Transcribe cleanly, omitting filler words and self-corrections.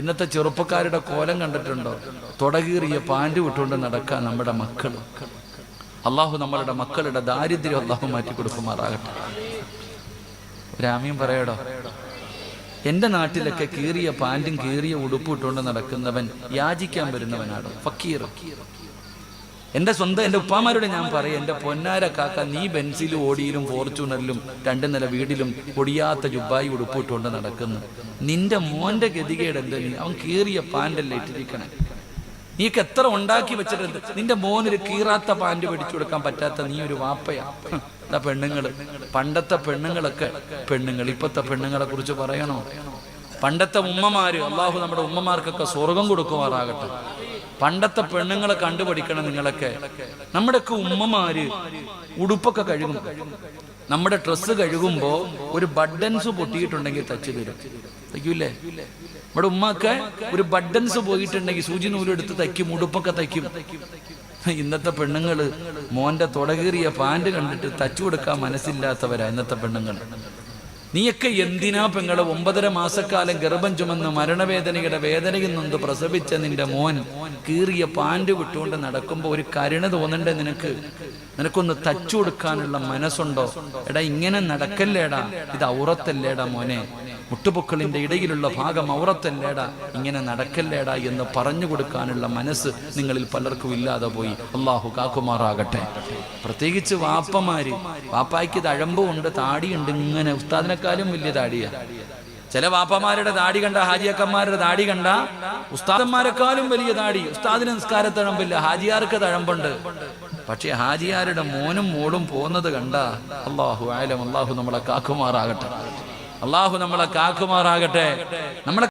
ഇന്നത്തെ ചെറുപ്പക്കാരുടെ കോലം കണ്ടിട്ടുണ്ടോ? തുടകീറിയ പാൻറ് വിട്ടുകൊണ്ട് നടക്കാൻ നമ്മുടെ മക്കൾ. അള്ളാഹു നമ്മളുടെ മക്കളുടെ ദാരിദ്ര്യം അള്ളാഹു മാറ്റി കൊടുക്കുമാറാകട്ടെ. ഒരാമയും പറയടോ. എൻ്റെ നാട്ടിലൊക്കെ കീറിയ പാൻറ്റും കീറിയ ഉടുപ്പ് ഇട്ടുകൊണ്ട് നടക്കുന്നവൻ യാചിക്കാൻ വരുന്നവനാണ്, ഫക്കീർ. എൻ്റെ ഉപ്പാമാരോട് ഞാൻ പറയും, എൻ്റെ പൊന്നാര കാക്ക, നീ ബെൻസിലും ഓടിയിലും ഫോർച്യൂണറിലും 2 നില വീടിലും പൊടിയാത്ത ജുബായി ഉടുപ്പ് ഇട്ടുകൊണ്ട് നടക്കുന്നു. നിന്റെ മോൻ്റെ ഗതികേട് എന്താ? അവൻ കീറിയ പാൻ്റല്ലേ ഇട്ടിരിക്കണേ. നീക്ക് എത്ര ഉണ്ടാക്കി വെച്ചിട്ടുണ്ട്. നിന്റെ മോനൊരു കീറാത്ത പാൻറ് മേടിച്ചു കൊടുക്കാൻ പറ്റാത്ത നീ ഒരു വാപ്പയാ. പെണ്ണുങ്ങള്, പണ്ടത്തെ പെണ്ണുങ്ങളൊക്കെ പെണ്ണുങ്ങൾ. ഇപ്പത്തെ പെണ്ണുങ്ങളെ കുറിച്ച് പറയണോ? പണ്ടത്തെ ഉമ്മമാര്, അള്ളാഹു നമ്മുടെ ഉമ്മമാർക്കൊക്കെ സ്വർഗം കൊടുക്കുമാറാകട്ടെ. പണ്ടത്തെ പെണ്ണുങ്ങളെ കണ്ടുപഠിക്കണം നിങ്ങളൊക്കെ. നമ്മുടെയൊക്കെ ഉമ്മമാര് ഉടുപ്പൊക്കെ കഴുകും. നമ്മുടെ ഡ്രസ്സ് കഴുകുമ്പോ ഒരു ബട്ടൺസ് പൊട്ടിയിട്ടുണ്ടെങ്കിൽ തച്ചു തരും, തയ്ക്കൂലേ? നമ്മുടെ ഉമ്മക്ക് ഒരു ബട്ടൺസ് പോയിട്ടുണ്ടെങ്കിൽ സൂചി നൂലെടുത്ത് തയ്ക്കും, ഉടുപ്പൊക്കെ തയ്ക്കും. ഇന്നത്തെ പെണ്ണുങ്ങള് മോന്റെ തുടകീറിയ പാൻറ് കണ്ടിട്ട് തച്ചു കൊടുക്കാൻ മനസ്സില്ലാത്തവരാ ഇന്നത്തെ പെണ്ണുങ്ങൾ. നീയൊക്കെ എന്തിനാ പെങ്ങളെ 9.5 മാസക്കാലം ഗർഭം ചുമന്ന് മരണവേദനയുടെ വേദനയിൽ നിന്ന് പ്രസവിച്ച നിന്റെ മോൻ കീറിയ പാൻറ് വിട്ടുകൊണ്ട് നടക്കുമ്പോ ഒരു കരുണ തോന്നണ്ടേ നിനക്ക്? നിനക്കൊന്ന് തച്ചു കൊടുക്കാനുള്ള മനസ്സുണ്ടോ? എടാ, ഇങ്ങനെ നടക്കല്ലേടാ, ഇത് ഔറത്തല്ലേടാ മോനെ, മുട്ടുപൊക്കളിന്റെ ഇടയിലുള്ള ഭാഗം ഔറത്തല്ലേടാ, ഇങ്ങനെ നടക്കല്ലേടാ എന്ന് പറഞ്ഞു കൊടുക്കാനുള്ള മനസ്സ് നിങ്ങളിൽ പലർക്കും ഇല്ലാതെ പോയി. അള്ളാഹു കാക്കുമാറാകട്ടെ. പ്രത്യേകിച്ച് വാപ്പമാര്, വാപ്പായ്ക്ക് തഴമ്പുണ്ട്, താടിയുണ്ട്, ഇങ്ങനെ ഉസ്താദിനെക്കാളും വലിയ താടിയാ. ചില വാപ്പമാരുടെ താടി കണ്ട, ഹാജിയക്കന്മാരുടെ താടി കണ്ട ഉസ്താദന്മാരെക്കാളും വലിയ താടി. ഉസ്താദിന് നിസ്കാരത്തഴമ്പില്ല, ഹാജിയാർക്ക് തഴമ്പുണ്ട്. പക്ഷെ ഹാജിയാരുടെ മോനും മോളും പോകുന്നത് കണ്ട അള്ളാഹു ആലം. അള്ളാഹു നമ്മളെ കാക്കുമാറാകട്ടെ. അള്ളാഹു നമ്മളെ കാക്കുമാറാകട്ടെ. നമ്മളെ